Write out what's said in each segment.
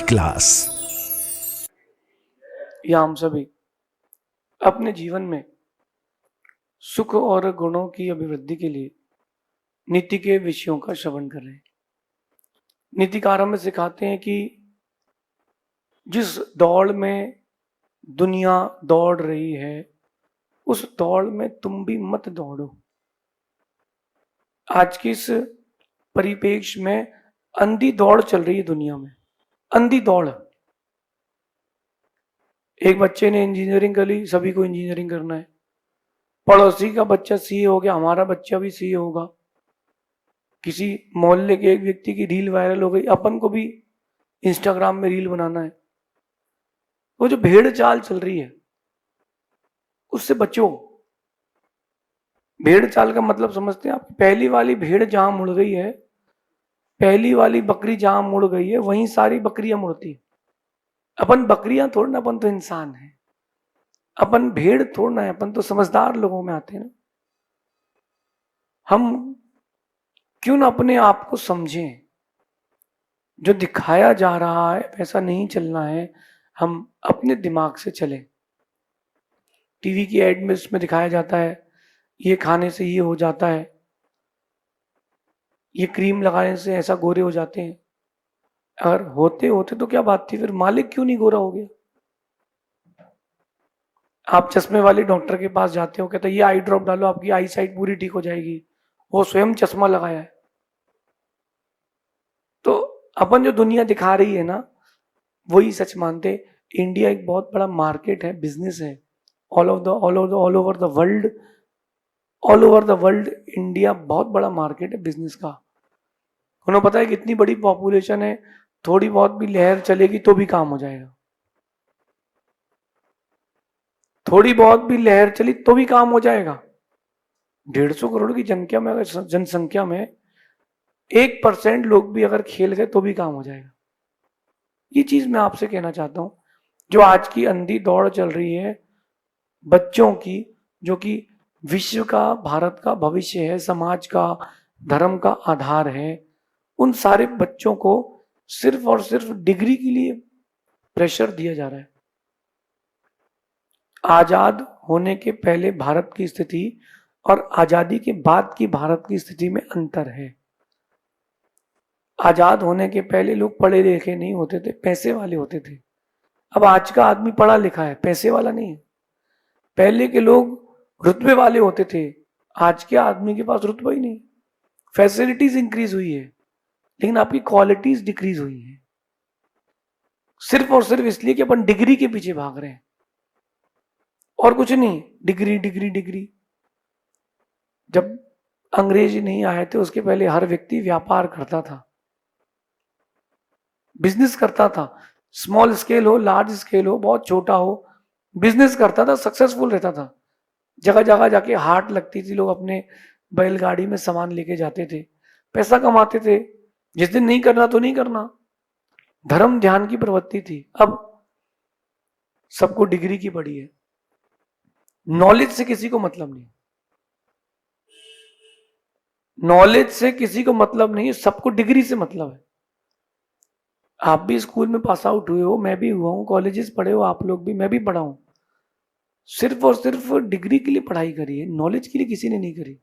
Class. या हम सभी अपने जीवन में सुख और गुणों की अभिवृद्धि के लिए नीति के विषयों का श्रवण कर रहे हैं। नीतिकार हमें सिखाते हैं कि जिस दौड़ में दुनिया दौड़ रही है उस दौड़ में तुम भी मत दौड़ो। आज की इस परिपेक्ष में अंधी दौड़ चल रही है दुनिया में, अंधी दौड़। एक बच्चे ने इंजीनियरिंग कर ली, सभी को इंजीनियरिंग करना है। पड़ोसी का बच्चा सीए हो गया, हमारा बच्चा भी सीए होगा। किसी मोहल्ले के एक व्यक्ति की रील वायरल हो गई, अपन को भी इंस्टाग्राम में रील बनाना है। वो जो भेड़ चाल चल रही है उससे बचो। भेड़ चाल का मतलब समझते हैं आप? पहली वाली भेड़ जहां मुड़ गई है, पहली वाली बकरी जहां मुड़ गई है वहीं सारी बकरियां मुड़ती है। अपन बकरियां थोड़ा ना, अपन तो इंसान है। अपन भेड़ थोड़ा ना है, अपन तो समझदार लोगों में आते हैं ना। हम क्यों ना अपने आप को समझें। जो दिखाया जा रहा है वैसा नहीं चलना है, हम अपने दिमाग से चलें। टीवी की एड में इसमें दिखाया जाता है ये खाने से ये हो जाता है, ये क्रीम लगाने से ऐसा गोरे हो जाते हैं। अगर होते होते तो क्या बात थी, फिर मालिक क्यों नहीं गोरा हो गया? आप चश्मे वाले डॉक्टर के पास जाते हो, कहते ये आई ड्रॉप डालो आपकी आई साइट पूरी ठीक हो जाएगी। वो स्वयं चश्मा लगाया है। तो अपन जो दुनिया दिखा रही है ना वही सच मानते। इंडिया एक बहुत बड़ा मार्केट है, बिजनेस है। All over the world India बहुत बड़ा मार्केट है बिजनेस का। उन्हें पता है कितनी बड़ी पॉपुलेशन है, थोड़ी बहुत भी लहर चलेगी तो भी काम हो जाएगा। थोड़ी बहुत भी लहर चली तो भी काम हो जाएगा। 150 करोड़ की जनसंख्या में 1% लोग भी अगर खेल गए तो भी काम हो जाएगा। ये चीज मैं आपसे कहना चाहता हूं। जो आज की अंधी दौड़ चल रही है बच्चों की, जो कि विश्व का, भारत का भविष्य है, समाज का, धर्म का आधार है, उन सारे बच्चों को सिर्फ और सिर्फ डिग्री के लिए प्रेशर दिया जा रहा है। आजाद होने के पहले भारत की स्थिति और आजादी के बाद की भारत की स्थिति में अंतर है। आजाद होने के पहले लोग पढ़े लिखे नहीं होते थे, पैसे वाले होते थे। अब आज का आदमी पढ़ा लिखा है, पैसे वाला नहीं है। पहले के लोग रुतबे वाले होते थे, आज के आदमी के पास रुतबा ही नहीं। फैसिलिटीज इंक्रीज हुई है लेकिन आपकी क्वालिटीज डिक्रीज हुई है, सिर्फ और सिर्फ इसलिए कि अपन डिग्री के पीछे भाग रहे हैं और कुछ नहीं। Degree degree degree. जब अंग्रेज नहीं आए थे उसके पहले हर व्यक्ति व्यापार करता था, बिजनेस करता था। स्मॉल स्केल हो, लार्ज स्केल हो, बहुत छोटा हो, बिजनेस करता था, सक्सेसफुल रहता था। जगह जगह जाके हाट लगती थी, लोग अपने बैलगाड़ी में सामान लेके जाते थे, पैसा कमाते थे। जिस दिन नहीं करना तो नहीं करना, धर्म ध्यान की प्रवृत्ति थी। अब सबको डिग्री की पड़ी है, नॉलेज से किसी को मतलब नहीं। नॉलेज से किसी को मतलब नहीं, सबको डिग्री से मतलब है। आप भी स्कूल में पास आउट हुए हो, मैं भी हुआ हूं, कॉलेजेस पढ़े हो आप लोग भी, मैं भी पढ़ा हूं। सिर्फ और सिर्फ डिग्री के लिए पढ़ाई करी है, नॉलेज के लिए किसी ने नहीं करी।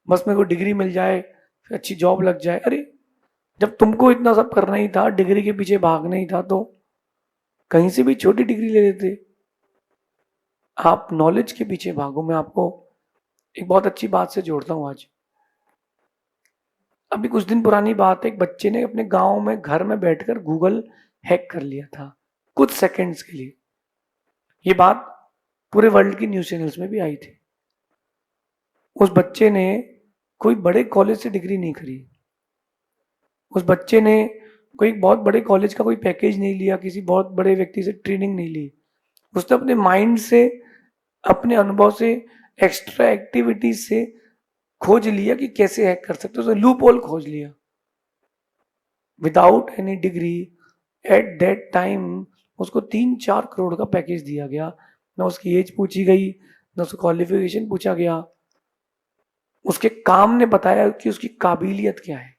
बस मेरे को डिग्री मिल जाए, फिर अच्छी जॉब लग जाए। अरे जब तुमको इतना सब करना ही था, डिग्री के पीछे भागना ही था, तो कहीं से भी छोटी डिग्री ले लेते। आप नॉलेज के पीछे भागो। मैं आपको एक बहुत अच्छी बात से जोड़ता हूं आज। अभी कुछ दिन पुरानी बात है, एक बच्चे ने अपने गांव में घर में बैठकर गूगल हैक कर लिया था कुछ सेकंड्स के लिए। ये बात पूरे वर्ल्ड की न्यूज चैनल्स में भी आई थी। उस बच्चे ने कोई बड़े कॉलेज से डिग्री नहीं करी, उस बच्चे ने कोई बहुत बड़े कॉलेज का कोई पैकेज नहीं लिया, किसी बहुत बड़े व्यक्ति से ट्रेनिंग नहीं ली। उसने अपने माइंड से, अपने अनुभव से, एक्स्ट्रा एक्टिविटीज से खोज लिया कि कैसे हैक कर सकते। उसने लूप होल खोज लिया। Without any degree at that time उसको 3-4 करोड़ का पैकेज दिया गया। ना उसकी एज पूछी गई, ना उसका क्वालिफिकेशन पूछा गया। उसके काम ने बताया कि उसकी काबिलियत क्या है।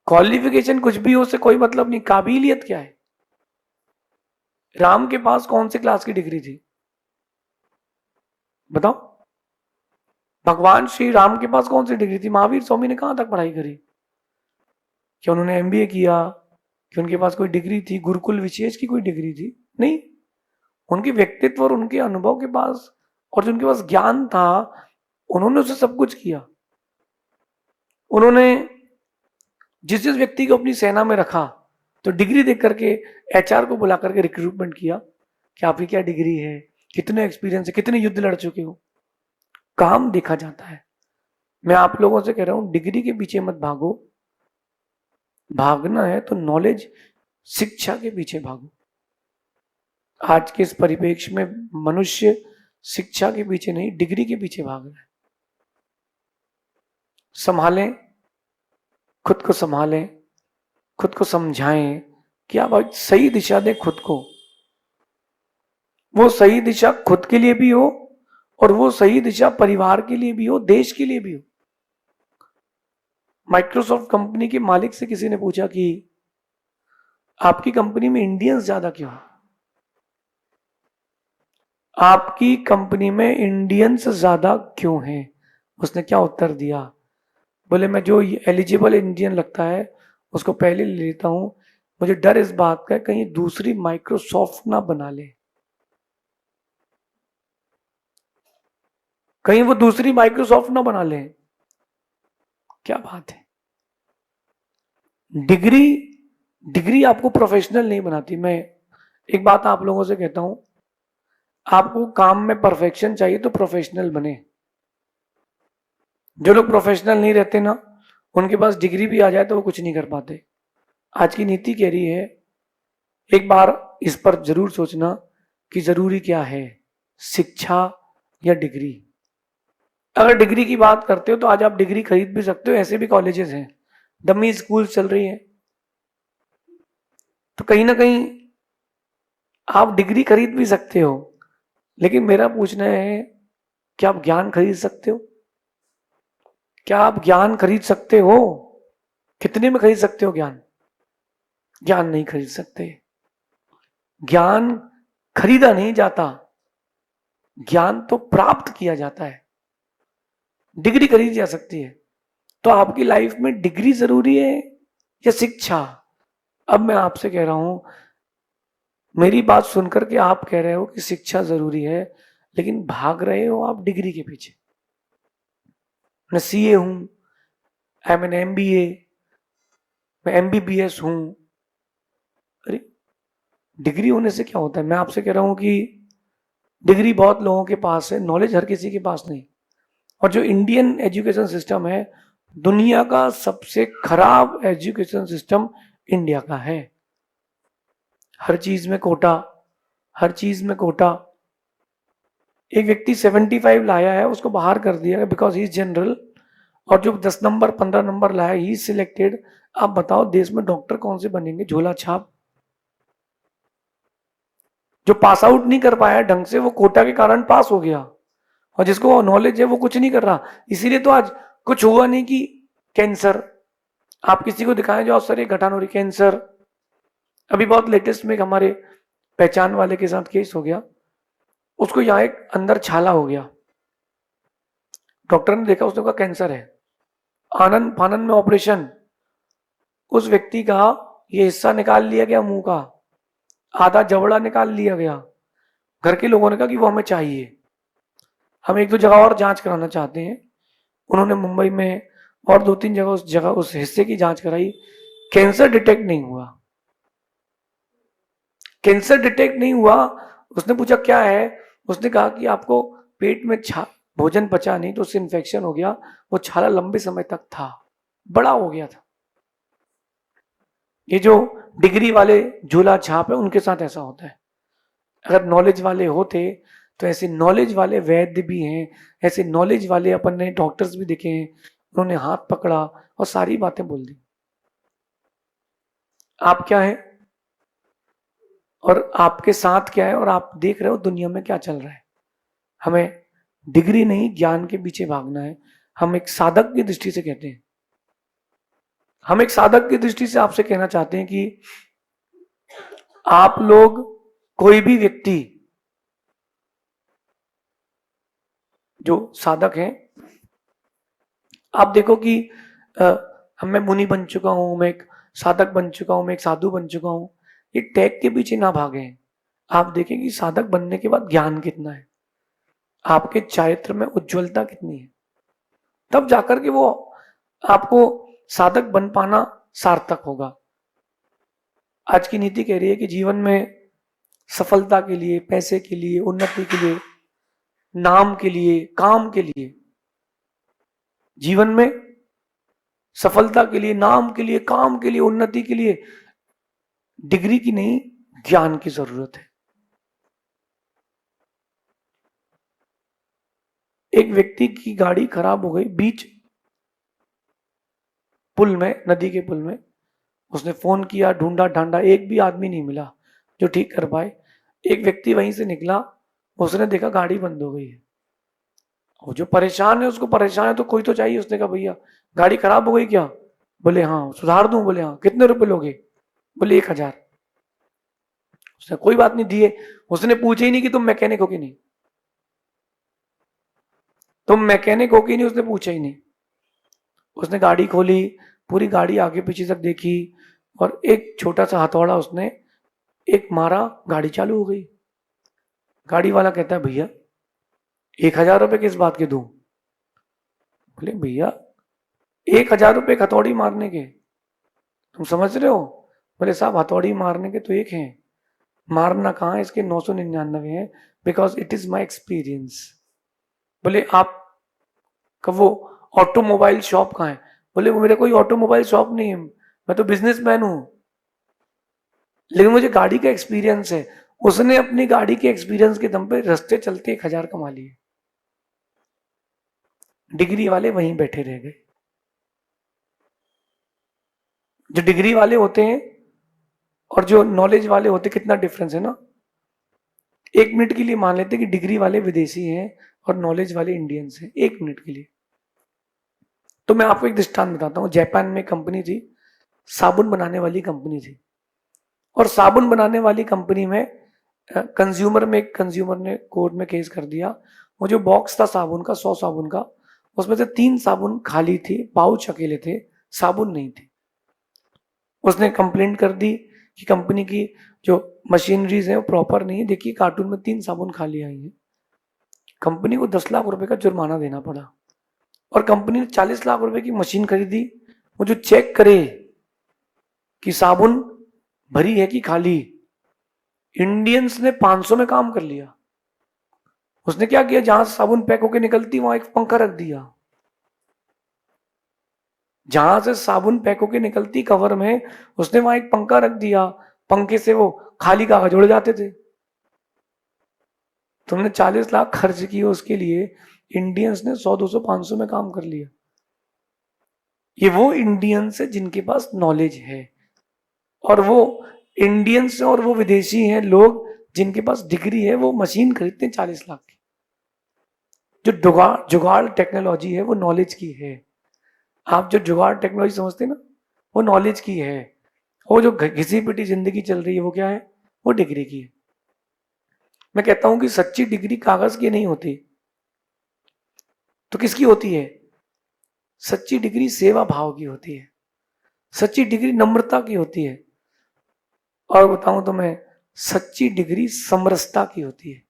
क्वालिफिकेशन कुछ भी हो, उससे कोई मतलब नहीं। काबिलियत क्या है? राम के पास कौन सी क्लास की डिग्री थी बताओ? भगवान श्री राम के पास कौन सी डिग्री थी? महावीर स्वामी ने कहां तक पढ़ाई करी? क्या उन्होंने एमबीए किया? कि उनके पास कोई डिग्री थी? गुरुकुल विशेष की कोई डिग्री थी? नहीं। उनके व्यक्तित्व और उनके अनुभव के पास और जो उनके पास ज्ञान था, उन्होंने उसे सब कुछ किया। उन्होंने जिस जिस व्यक्ति को अपनी सेना में रखा, तो डिग्री देख करके एचआर को बुला करके रिक्रूटमेंट किया कि आपकी क्या डिग्री है, कितने एक्सपीरियंस है, कितने युद्ध लड़ चुके हो। काम देखा जाता है। मैं आप लोगों से कह रहा हूं, डिग्री के पीछे मत भागो। भागना है तो नॉलेज, शिक्षा के पीछे भागो। आज के इस परिप्रेक्ष्य में मनुष्य शिक्षा के पीछे नहीं, डिग्री के पीछे भाग रहा है। संभालें, खुद को संभालें, खुद को समझाएं कि आप सही दिशा दें खुद को। वो सही दिशा खुद के लिए भी हो और वो सही दिशा परिवार के लिए भी हो, देश के लिए भी हो। माइक्रोसॉफ्ट कंपनी के मालिक से किसी ने पूछा कि आपकी कंपनी में इंडियंस ज्यादा क्यों? आपकी कंपनी में इंडियंस ज्यादा क्यों हैं? उसने क्या उत्तर दिया? बोले, मैं जो एलिजिबल इंडियन लगता है उसको पहले ले लेता हूं। मुझे डर इस बात का कहीं दूसरी माइक्रोसॉफ्ट ना बना ले, कहीं वो दूसरी माइक्रोसॉफ्ट ना बना ले। क्या बात है! डिग्री डिग्री आपको प्रोफेशनल नहीं बनाती। मैं एक बात आप लोगों से कहता हूं, आपको काम में परफेक्शन चाहिए तो प्रोफेशनल बने। जो लोग प्रोफेशनल नहीं रहते ना, उनके पास डिग्री भी आ जाए तो वो कुछ नहीं कर पाते। आज की नीति कह रही है, एक बार इस पर जरूर सोचना कि जरूरी क्या है, शिक्षा या डिग्री। अगर डिग्री की बात करते हो तो आज आप डिग्री खरीद भी सकते हो, ऐसे भी कॉलेजेस हैं, डमी स्कूल चल रही है। तो कहीं ना कहीं आप डिग्री खरीद भी सकते हो, लेकिन मेरा पूछना है, क्या आप ज्ञान खरीद सकते हो? क्या आप ज्ञान खरीद सकते हो? कितने में खरीद सकते हो ज्ञान? ज्ञान नहीं खरीद सकते। ज्ञान खरीदा नहीं जाता, ज्ञान तो प्राप्त किया जाता है। डिग्री खरीदी जा सकती है। तो आपकी लाइफ में डिग्री जरूरी है या शिक्षा? अब मैं आपसे कह रहा हूं, मेरी बात सुनकर के आप कह रहे हो कि शिक्षा जरूरी है, लेकिन भाग रहे हो आप डिग्री के पीछे। मैं सीए हूं, आई एम एन एमबीए, मैं एमबीबीएस हूं। अरे, डिग्री होने से क्या होता है? मैं आपसे कह रहा हूं कि डिग्री बहुत लोगों के पास है, नॉलेज हर किसी के पास नहीं। और जो इंडियन एजुकेशन सिस्टम है, दुनिया का सबसे खराब एजुकेशन सिस्टम इंडिया का है। हर चीज में कोटा, हर चीज में कोटा। एक व्यक्ति 75 लाया है, उसको बाहर कर दिया बिकॉज ही इज जनरल, और जो 10 नंबर 15 नंबर लाया ही सिलेक्टेड। आप बताओ, देश में डॉक्टर कौन से बनेंगे? झोला छाप। जो पास आउट नहीं कर पाया ढंग से, वो कोटा के कारण पास हो गया, और जिसको नॉलेज है वो कुछ नहीं कर रहा। इसीलिए तो आज कुछ हुआ नहीं कि कैंसर, आप किसी को दिखाएं जो सर ये घटान हो रही, कैंसर। अभी बहुत लेटेस्ट में हमारे पहचान वाले के साथ केस हो गया, उसको यहाँ एक अंदर छाला हो गया, डॉक्टर ने देखा, उसने कहा कैंसर है। आनंद फानंद में ऑपरेशन, उस व्यक्ति का ये हिस्सा निकाल लिया गया मुंह का, आधा जबड़ा निकाल लिया गया। घर के लोगों ने कहा कि वो हमें चाहिए, हम एक दो जगह और जांच कराना चाहते हैं। उन्होंने मुंबई में और 2-3 जगह उस हिस्से की जांच कराई, कैंसर डिटेक्ट नहीं हुआ। कैंसर डिटेक्ट नहीं हुआ। उसने पूछा क्या है, उसने कहा कि आपको पेट में भोजन पचा नहीं तो उससे इन्फेक्शन हो गया, वो छाला लंबे समय तक था, बड़ा हो गया था। ये जो डिग्री वाले झूला छाप है, उनके साथ ऐसा होता है। अगर नॉलेज वाले होते तो ऐसे नॉलेज वाले वैद्य भी हैं, ऐसे नॉलेज वाले अपन ने डॉक्टर्स भी देखे हैं, उन्होंने हाथ पकड़ा और सारी बातें बोल दी। आप क्या है और आपके साथ क्या है, और आप देख रहे हो दुनिया में क्या चल रहा है। हमें डिग्री नहीं, ज्ञान के पीछे भागना है। हम एक साधक की दृष्टि से कहते हैं, हम एक साधक की दृष्टि से आपसे कहना चाहते हैं कि आप लोग, कोई भी व्यक्ति जो साधक हैं, आप देखो कि मैं मुनि बन चुका हूं, मैं एक साधक बन चुका हूं, मैं एक साधु बन चुका हूं, ये टैग के पीछे ना भागे। आप देखें कि साधक बनने के बाद ज्ञान कितना है, आपके चारित्र में उज्ज्वलता कितनी है, तब जाकर के वो आपको साधक बन पाना सार्थक होगा। आज की नीति कह रही है कि जीवन में सफलता के लिए, पैसे के लिए, उन्नति के लिए, नाम के लिए, काम के लिए, जीवन में सफलता के लिए, नाम के लिए, काम के लिए, उन्नति के लिए डिग्री की नहीं, ज्ञान की जरूरत है। एक व्यक्ति की गाड़ी खराब हो गई बीच पुल में, नदी के पुल में, उसने फोन किया, ढूंढा ढांडा, एक भी आदमी नहीं मिला जो ठीक कर पाए। एक व्यक्ति वहीं से निकला, उसने देखा गाड़ी बंद हो गई है। वो जो परेशान है, उसको परेशान है तो कोई तो चाहिए। उसने कहा भैया गाड़ी खराब हो गई क्या? बोले हाँ। सुधार दूं? बोले हाँ। कितने रुपए लोगे? बोले 1000। उसने कोई बात नहीं दिए। उसने पूछे ही नहीं कि तुम मैकेनिक हो कि नहीं, तुम मैकेनिक हो कि नहीं, उसने पूछा ही नहीं। उसने गाड़ी खोली, पूरी गाड़ी आगे पीछे तक देखी, और एक छोटा सा हथौड़ा उसने एक मारा, गाड़ी चालू हो गई। गाड़ी वाला कहता है भैया 1000 रुपए किस बात के दूं? बोले भैया 1000 रुपए हथौड़ी मारने के, तुम समझ रहे हो? बोले साहब हथौड़ी मारने के तो एक हैं, मारना कहाँ है, इसके 999 है, because it is my experience. बोले आप कब, वो ऑटोमोबाइल शॉप कहाँ है? बोले वो मेरे कोई ऑटोमोबाइल शॉप नहीं है, मैं तो बिजनेसमैन हूं, लेकिन मुझे गाड़ी का एक्सपीरियंस है। उसने अपनी गाड़ी के एक्सपीरियंस के दम पे रास्ते चलते 1000 कमा लिए। डिग्री वाले वहीं बैठे रह गए। जो डिग्री वाले होते हैं और जो नॉलेज वाले होते, कितना डिफरेंस है ना। 1 मिनट के लिए मान लेते कि डिग्री वाले विदेशी हैं और नॉलेज वाले इंडियंस हैं, 1 मिनट के लिए। तो मैं आपको एक दृष्टांत बताता हूँ। जापान में कंपनी थी, साबुन बनाने वाली कंपनी थी, और साबुन बनाने वाली कंपनी में कंज्यूमर ने कोर्ट में केस कर दिया। वो जो बॉक्स था साबुन का, 100 साबुन का, उसमें से 3 साबुन खाली थी, पाउच अकेले थे, साबुन नहीं थी। उसने कंप्लेंट कर दी कि कंपनी की जो मशीनरीज है वो प्रॉपर नहीं है, देखिए कार्टून में 3 साबुन खाली आई है। कंपनी को 10 लाख रुपए का जुर्माना देना पड़ा, और कंपनी ने 40 लाख रुपए की मशीन खरीदी, वो जो चेक करे कि साबुन भरी है कि खाली। इंडियंस ने 500 में काम कर लिया। उसने क्या किया, जहां से साबुन पैक होकर निकलती वहां एक पंखा रख दिया, जहां से साबुन पैक होकर निकलती कवर में, उसने वहां एक पंखा रख दिया, पंखे से वो खाली कागज उड़ जाते थे। तुमने 40 लाख खर्च किए उसके लिए, इंडियंस ने 100, 200, 500 में काम कर लिया। ये वो इंडियंस है जिनके पास नॉलेज है, और वो इंडियंस और वो विदेशी हैं लोग जिनके पास डिग्री है, वो मशीन खरीदते हैं 40 लाख की। जो जुगाड़ जुगाड़ टेक्नोलॉजी है वो नॉलेज की है। आप जो जुगाड़ टेक्नोलॉजी समझते हैं ना, वो नॉलेज की है। वो जो घिसी पिटी जिंदगी चल रही है वो क्या है, वो डिग्री की है। मैं कहता हूं कि सच्ची डिग्री कागज की नहीं होती, तो किसकी होती है? सच्ची डिग्री सेवा भाव की होती है, सच्ची डिग्री नम्रता की होती है, और बताऊं तो मैं, सच्ची डिग्री समरसता की होती है।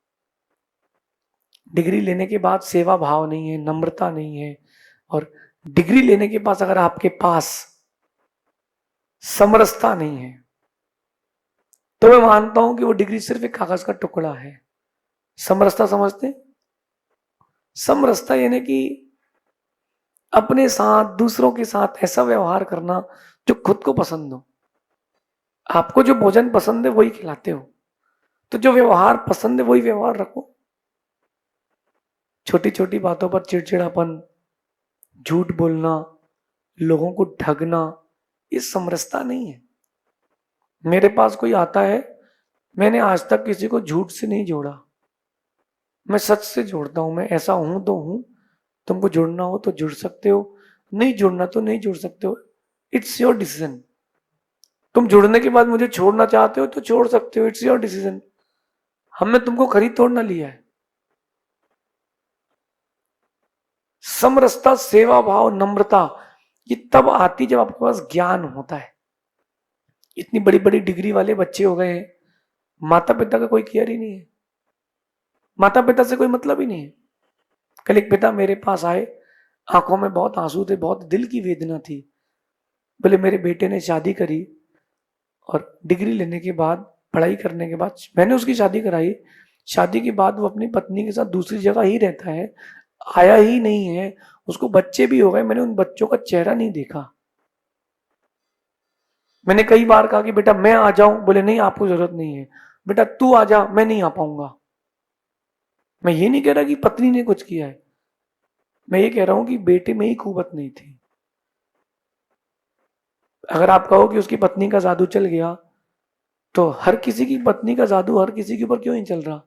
डिग्री लेने के बाद सेवा भाव नहीं है, नम्रता नहीं है, और डिग्री लेने के पास अगर आपके पास समरसता नहीं है, तो मैं मानता हूं कि वो डिग्री सिर्फ एक कागज का टुकड़ा है। समरसता समझते हैं? समरसता यानी कि अपने साथ, दूसरों के साथ ऐसा व्यवहार करना जो खुद को पसंद हो। आपको जो भोजन पसंद है वही खिलाते हो, तो जो व्यवहार पसंद है वही व्यवहार रखो। छोटी छोटी बातों पर चिड़चिड़ापन, झूठ बोलना, लोगों को ठगना, ये समरसता नहीं है। मेरे पास कोई आता है, मैंने आज तक किसी को झूठ से नहीं जोड़ा, मैं सच से जोड़ता हूं। मैं ऐसा हूं तो हूं, तुमको जुड़ना हो तो जुड़ सकते हो, नहीं जुड़ना तो नहीं जुड़ सकते हो। It's your decision. तुम जुड़ने के बाद मुझे छोड़ना चाहते हो तो छोड़ सकते हो, इट्स योर डिसीजन। हमने तुमको खरीद तोड़ ना लिया है। समरसता, सेवा भाव, नम्रता ये तब आती जब आपके पास ज्ञान होता है। इतनी बड़ी बड़ी डिग्री वाले बच्चे हो गए हैं, माता पिता का कोई केयर ही नहीं है, माता पिता से कोई मतलब ही नहीं है। कल एक पिता मेरे पास आए, आंखों में बहुत आंसू थे, बहुत दिल की वेदना थी। बोले मेरे बेटे ने शादी करी और डिग्री लेने के बाद, पढ़ाई करने के बाद मैंने उसकी शादी कराई। शादी के बाद वो अपनी पत्नी के साथ दूसरी जगह ही रहता है, आया ही नहीं है। उसको बच्चे भी हो गए, मैंने उन बच्चों का चेहरा नहीं देखा। मैंने कई बार कहा कि बेटा मैं आ जाऊं, बोले नहीं आपको जरूरत नहीं है, बेटा तू आ जा, मैं नहीं आ पाऊंगा। मैं ये नहीं कह रहा कि पत्नी ने कुछ किया है, मैं ये कह रहा हूं कि बेटे में ही कुवत नहीं थी। अगर आप कहो कि उसकी पत्नी का जादू चल गया, तो हर किसी की पत्नी का जादू हर किसी के ऊपर क्यों नहीं चल रहा?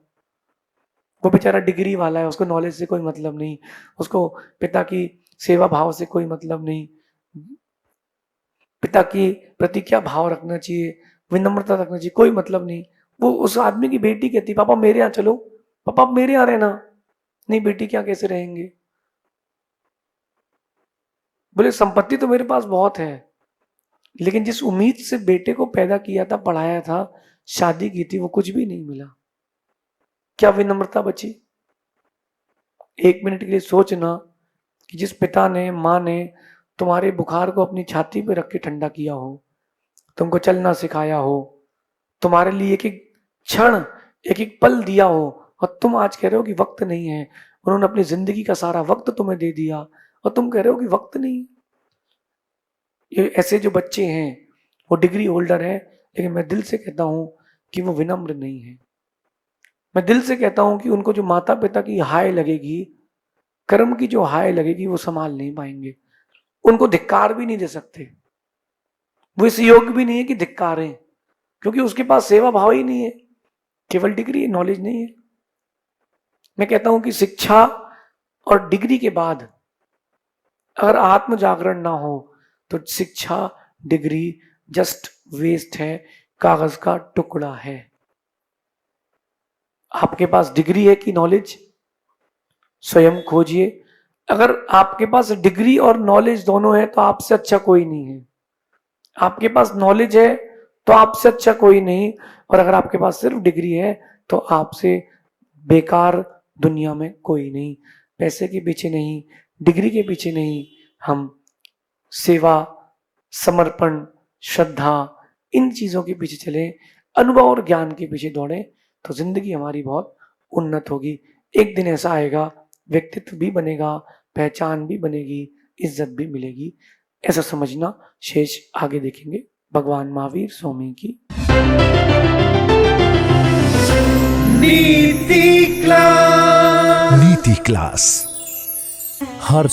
वो बेचारा डिग्री वाला है, उसको नॉलेज से कोई मतलब नहीं, उसको पिता की सेवा भाव से कोई मतलब नहीं, पिता के प्रति क्या भाव रखना चाहिए, विनम्रता रखना चाहिए, कोई मतलब नहीं। वो उस आदमी की बेटी कहती पापा मेरे यहाँ चलो, पापा आप मेरे यहाँ रहना। नहीं बेटी क्या कैसे रहेंगे? बोले संपत्ति तो मेरे पास बहुत है, लेकिन जिस उम्मीद से बेटे को पैदा किया था, पढ़ाया था, शादी की थी, वो कुछ भी नहीं मिला। क्या विनम्रता बची? एक मिनट के लिए सोचना कि जिस पिता ने, माँ ने तुम्हारे बुखार को अपनी छाती पे रख के ठंडा किया हो, तुमको चलना सिखाया हो, तुम्हारे लिए एक एक क्षण, एक एक पल दिया हो, और तुम आज कह रहे हो कि वक्त नहीं है। उन्होंने अपनी जिंदगी का सारा वक्त तुम्हें दे दिया और तुम कह रहे हो कि वक्त नहीं। ये ऐसे जो बच्चे हैं वो डिग्री होल्डर हैं, लेकिन मैं दिल से कहता हूं कि वो विनम्र नहीं है। मैं दिल से कहता हूं कि उनको जो माता पिता की हाय लगेगी, कर्म की जो हाय लगेगी, वो संभाल नहीं पाएंगे। उनको धिक्कार भी नहीं दे सकते, वो इस योग्य भी नहीं है कि धिक्कारें, क्योंकि उसके पास सेवा भाव ही नहीं है, केवल डिग्री, नॉलेज नहीं है। मैं कहता हूं कि शिक्षा और डिग्री के बाद अगर आत्म जागरण ना हो तो शिक्षा, डिग्री जस्ट वेस्ट है, कागज का टुकड़ा है। आपके पास डिग्री है कि नॉलेज? स्वयं खोजिए। अगर आपके पास डिग्री और नॉलेज दोनों है तो आपसे अच्छा कोई नहीं है। आपके पास नॉलेज है तो आपसे अच्छा कोई नहीं, और अगर आपके पास सिर्फ डिग्री है तो आपसे बेकार दुनिया में कोई नहीं। पैसे के पीछे नहीं, डिग्री के पीछे नहीं, हम सेवा, समर्पण, श्रद्धा, इन चीजों के पीछे चले, अनुभव और ज्ञान के पीछे दौड़े, तो जिंदगी हमारी बहुत उन्नत होगी। एक दिन ऐसा आएगा, व्यक्तित्व भी बनेगा, पहचान भी बनेगी, इज्जत भी मिलेगी। ऐसा समझना। शेष आगे देखेंगे। भगवान महावीर स्वामी की। नीति क्लास हर